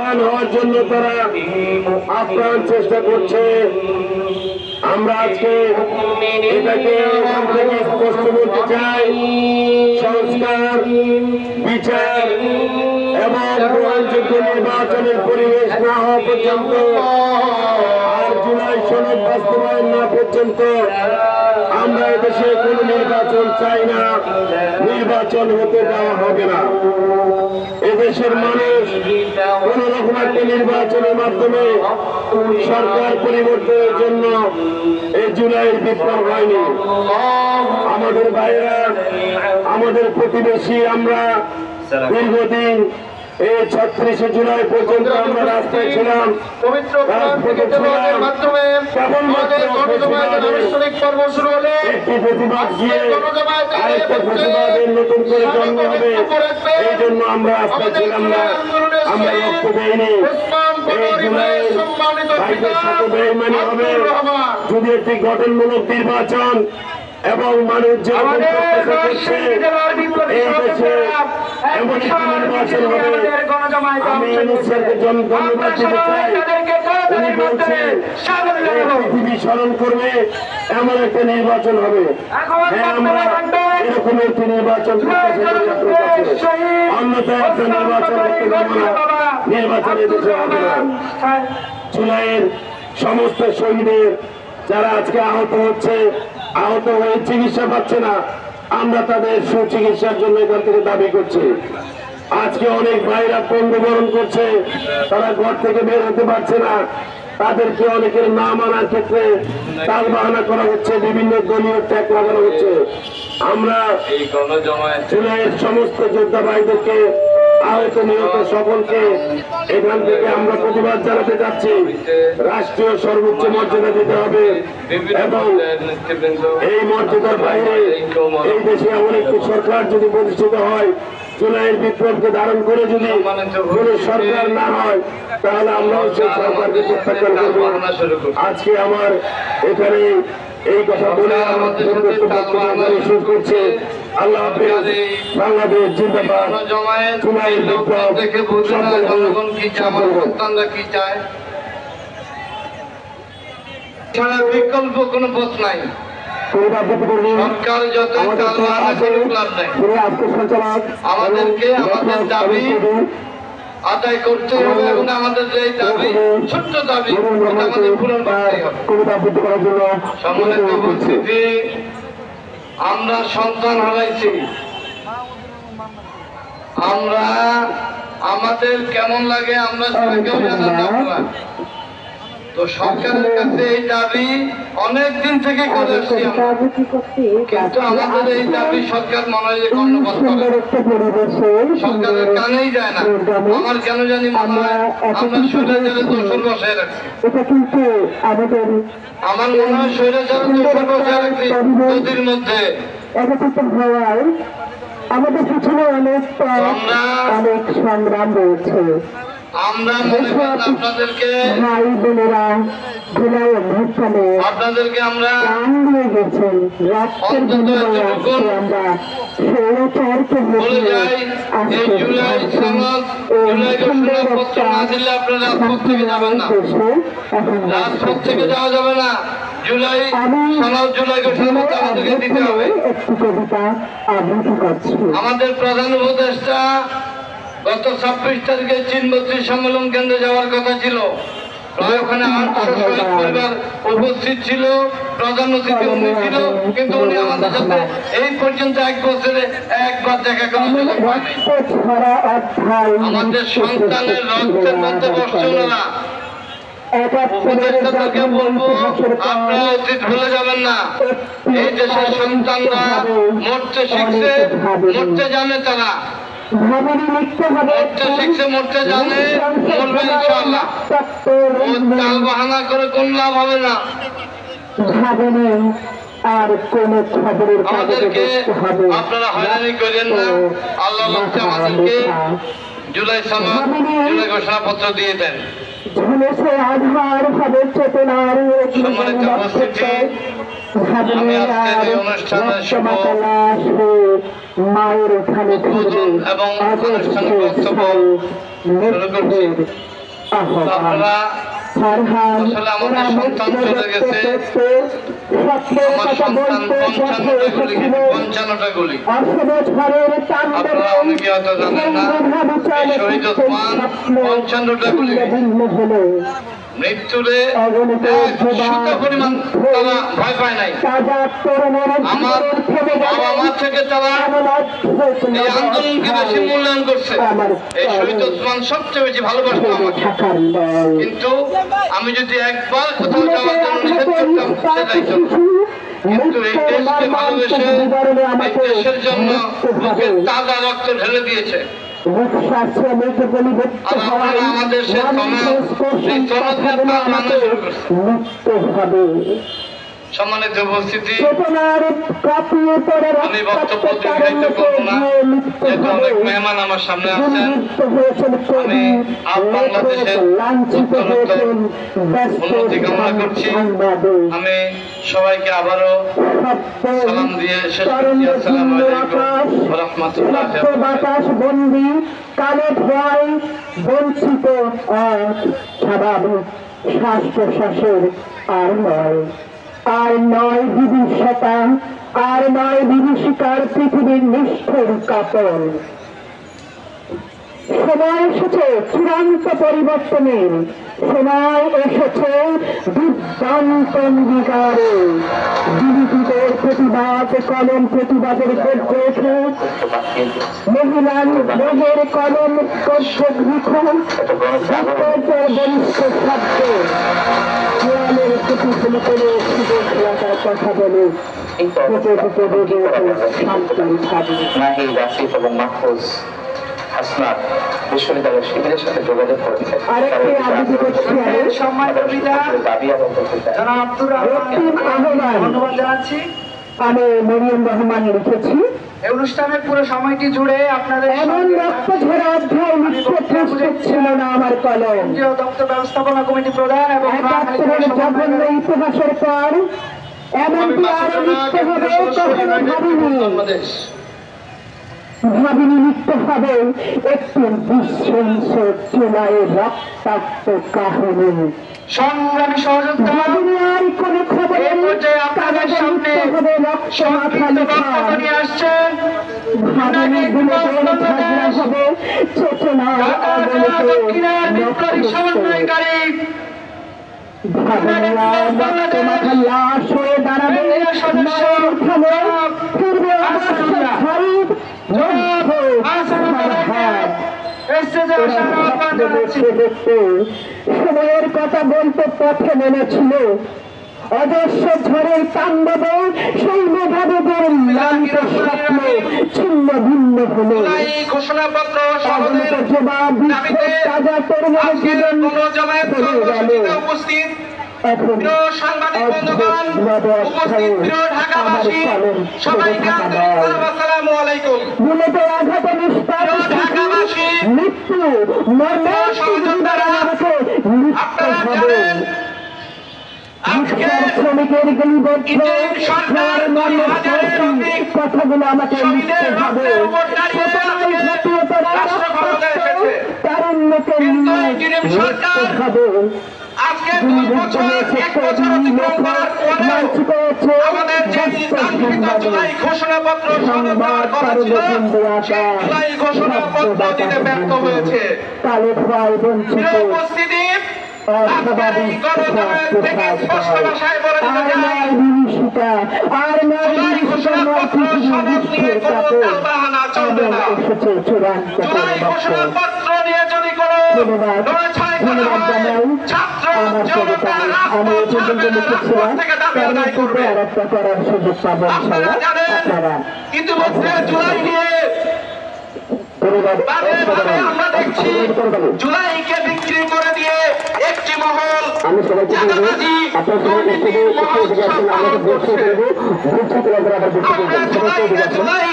আহ্বান হওয়ার জন্য তারা আপ্রাণ চেষ্টা করছে। আমরা আজকে এটাকে এখান থেকে স্পষ্ট বলতে চাই, সংস্কার, বিচার এবং গ্রহণযোগ্য নির্বাচনের পরিবেশ না হওয়া পর্যন্ত আর জুলাই সনদ বাস্তবায়ন না পর্যন্ত আমরা এদেশে কোনো নির্বাচন চাই না, নির্বাচন হতে দেওয়া হবে না। এদেশের মানুষ কোন রকম একটা নির্বাচনের মাধ্যমে সরকার পরিবর্তনের জন্য এই জুলাইয়ের বিপ্লব হয়নি। আমাদের ভাইয়েরা, আমাদের প্রতিবেশী, আমরা দীর্ঘদিন এই 36শে জুলাই পর্যন্ত আমরা রাস্তায় ছিলাম, একটি প্রতিবাদ গিয়ে আরেকটা প্রতিবাদের নতুন করে জন্ম হবে, এই জন্য আমরা রাস্তায় ছিলাম না, আমরা রক্ত দেইনি। এই জুলাইয়ের ভাইদের সাথে বেইমানি হবে যদি একটি গঠনমূলক নির্বাচন এবং মানুষ যে করছে এই দেশে এমন একটি নির্বাচন হবে। আমি ইউনূসকে ধন্যবাদ দিতে চাই, উনি বলছেন পৃথিবী স্মরণ করবে এমন একটা নির্বাচন হবে। হ্যাঁ, আমরা এরকম একটি নির্বাচন অন্যথায় একটা নির্বাচন করতে পারবো না, নির্বাচনের দেশে হবে না। জুলাইয়ের সমস্ত শহীদের যারা আজকে আহত হচ্ছে, আহত হয়ে চিকিৎসা পাচ্ছে না, আমরা তাদের সুচিকিৎসার জন্য এখান থেকে দাবি করছি। আজকে অনেক ভাইরা পঙ্গুবরণ করছে, তারা ঘর থেকে বের হতে পারছে না, তাদেরকে অনেকের নাম আনার ক্ষেত্রে তাল বাহানা করা হচ্ছে, বিভিন্ন দলীয় ট্যাগ লাগানো হচ্ছে। আমরা জুলাইয়ের সমস্ত যোদ্ধা ভাইদেরকে, আহত নিহত সকলকে এখান থেকে আমরা প্রতিবাদ জানাতে যাচ্ছি। রাষ্ট্রীয় সর্বোচ্চ মর্যাদা দিতে হবে এবং এই মর্যাদার বাইরে এই দেশে এমন একটি সরকার যদি প্রতিষ্ঠিত হয়, জুলাইয়ের বিপ্লবকে ধারণ করে যদি কোন সরকার না হয়, তাহলে আমরাও সেই সরকারকে প্রত্যাখ্যান করবো। আজকে আমার এখানে এই কথা বলে শুরু করছে। আল্লাহ হাফেজ, বাংলাদেশ জিন্দাবাদ, জুলাইয়ের বিপ্লব সফল হোক। ছাড়া বিকল্প কোনো পথ নাই। সরকার যত আমাদেরকে আমাদের দাবি আদায় করতে হবে এবং আমাদের যে দাবি, ছোট্ট দাবি, আমাদের পূরণ করতে হবে। সম্মানিত উপস্থিতি, আমরা সন্তান হারাইছি। আমরা আমাদের কেমন লাগে আমরা সেটা কেউ জানা যাবো না। তো সরকারের কাছে এই দাবি অনেক দিন থেকে করে আসছি, কিন্তু আমাদের এই দাবি সরকার মনে হয় যে কর্ণপাত করে, সরকারের কানেই যায় না। আমার কেন জানি মনে হয় আমরা স্বৈরাচারের দোষর বসায় রাখছি। আমার মনে হয় স্বৈরাচারের দোষর বসায় রাখছি নদীর মধ্যে। আমাদের পিছনে অনেক সংগ্রাম রয়েছে। আমরা মনে করি আপনাদেরকে, ভাই বোনেরা, জুলাই অভ্যুত্থানে আপনাদেরকে আমরা প্রাণ দিয়ে গেছেন, রক্তের বিনিময়ে আজকে আমরা স্বৈরাচারকে বলে যাই। এই জুলাই সনদ, জুলাই ঘোষণাপত্র না দিলে আপনারা রাজপথ থেকে যাবেন না, রাজপথ থেকে যাওয়া যাবে না। জুলাই সনদ, জুলাই ঘোষণাপত্র আমাদেরকে দিতে হবে। একটি কবিতা আবৃত্তি করছি। আমাদের প্রধান উপদেষ্টা গত 26 তারিখে চীনবত্রী সম্মেলন কেন্দ্রে যাওয়ার কথা ছিল। প্রায় ওখানে 800 শহীদ পরিবার উপস্থিত ছিল, প্রধান অতিথি উনি ছিল, কিন্তু উনি আমাদের সাথে এই পর্যন্ত 1 বছরে একবার দেখা করার সুযোগ পায়নি। আমাদের সন্তানের রক্তের মধ্যে বসছে ওনারা। উপদেষ্টাদেরকে বলবো, আপনারা অতীত ভুলে যাবেন না। এই দেশের সন্তানরা মরতে শিখছে, মরতে জানে, তারা মরতে শিখছে, মরতে জানে, মরবে ইনশাআল্লাহ। চাল বাহানা করে কোন লাভ হবে না। আর কোন খবরের আমাদেরকে আপনারা হয়রানি করেন না। আল্লাহ লক্ষ্যে আমাদেরকে জুলাই সনদ, জুলাই ঘোষণাপত্র দিয়ে দেন। আধার হবে চেতনার সম্মানিত উপস্থিতি, আমি আজকের এই অনুষ্ঠানের শুভ মায়ের ওখানে উদ্বোধন এবং আনুষ্ঠানিক বক্তব্য শুরু করছি। আপনারা আসলে আমাদের সন্তান চলে গেছে, আমার সন্তান 55টা গুলি। আপনারা অনেকে হয়তো জানেন না, এই শহীদ ওসমান 55টা গুলি মৃত্যুরে সুতো পরিমাণ তারা ভয় পায় নাই। আমার বাবা মা থেকে তারা এই আন্দোলনকে বেশি মূল্যায়ন করছে। এই শহীদ ওসমান সবচেয়ে বেশি ভালোবাসতো আমাকে, কিন্তু আমি যদি একবার কোথাও যাওয়ার জন্য নিষেধ করতাম সে যাইত না। কিন্তু এই দেশকে ভালোবেসে এই দেশের জন্য বুকের তাজা রক্ত ঢেলে দিয়েছে। আর আপনারা আমাদের সেই সম্মানিত উপস্থিতি, আমি বক্তব্য দীর্ঘায়িত করব না, যেহেতু অনেক মেহমান আমার সামনে আছেন। আমি বাংলাদেশের উত্তরোত্তর উন্নতি কামনা করছি। আমি সবাইকে আবারও সালাম দিয়ে শেষ করছি। আসসালামু আলাইকুম ওয়া রাহমাতুল্লাহি ওয়া বারাকাতুহু। কালো ভয় বঞ্চিত স্বাভাবিক শ্বাস প্রশ্বাসের আর নয় বিভীষিকা, আর নয় বিভীষিকার পৃথিবীর নিষ্ঠুর কাপড়। সময় এসেছে চূড়ান্ত পরিবর্তনের, সময় এসেছে দুর্দান্ত অঙ্গীকারে। বিরোধীদের প্রতিবাদ কলম প্রতিবাদের গর্জে মহিলার মেঘের কলম বলিষ্ঠ শব্দ দেওয়ালের প্রতিফল করে সুযোগ কথা বলে বিশ্ববিদ্যালয়ের শিবিরের সাথে যোগাযোগ করতে ধন্যবাদ জানাচ্ছি। আমি মরিয়ম রহমান লিখেছি। এই অনুষ্ঠানের পুরো সময়টি জুড়ে আপনাদের এমন রক্ত ঝরা অধ্যায় লিখতে ছিল না আমার কলম। দপ্তর ব্যবস্থাপনা কমিটি প্রধান এবং একাত্তরের জঘন্য ইতিহাসের পর এমনটি আরো লিখতে হবে কখনো ভাবিনি লিখতে হবে একটু বিশৃঙ্খ চুলায় রক্তাক্ত কাহিনী। সংগ্রামী সহযোদ্ধা, আর কোন খবর আপনাদের সামনে সংক্ষিপ্ত বক্তব্য নিয়ে আসছেন দক্ষিণের বিপ্লবী সমন্বয়কারী সময়ের কথা বলতে পথে নেমেছিল অজস্র ঝড়ের তাণ্ডবে সেই মেধাবীদের লালিত স্বপ্ন ছিন্ন ভিন্ন হল। ঘোষণাপত্র জবাব তাজা তরুণের জীবন উপস্থিত এখন সাংবাদিক বন্ধুগণ, উপস্থিত প্রিয় ঢাকাবাসী, সবাইকে আন্তরিক সালাম, আসসালামু আলাইকুম। মূলত আঘাতে ঢাকাবাসী, মৃত্যু সহযোদ্ধারা, আপনারা জানেন আজকে শ্রমিকের ইন্টারিম সরকার 9,000-এর অধিক কথাগুলো আমাকে শহীদের রক্তের উপর দাঁড়িয়ে রাষ্ট্র ক্ষমতায় এসেছে। কিন্তু ইন্টারিম সরকার আজকে 2 বছর 1 বছর অতিক্রম করার পরেও আমাদের যে নির্ধারিত জুলাই ঘোষণাপত্র সনদ করা ছিল, সেই জুলাই ঘোষণাপত্র দিতে ব্যর্থ হয়েছে। উপস্থিতি আজকের এই গণজমায়েত থেকে স্পষ্ট ভাষায় বলে দিতে চাই, জুলাই ঘোষণাপত্র সনদ নিয়ে কোনো তালবাহানা চলবে না। জুলাই ঘোষণাপত্র নিয়ে যদি কোনো নড়াচড়া করা হয়, ছাত্র জনতা রাজপথ ছাড়বে না, রাজপথ থেকে দাবি আদায় করবে। আপনারা জানেন ইতিমধ্যে জুলাই নিয়ে আমরা দেখছি জুলাইকে বিক্রি করে দিয়ে একটি মহল চাঁদাবাজি দুর্নীতি মহল সরবরাহ করছে। আমরা জুলাইকে জুলাই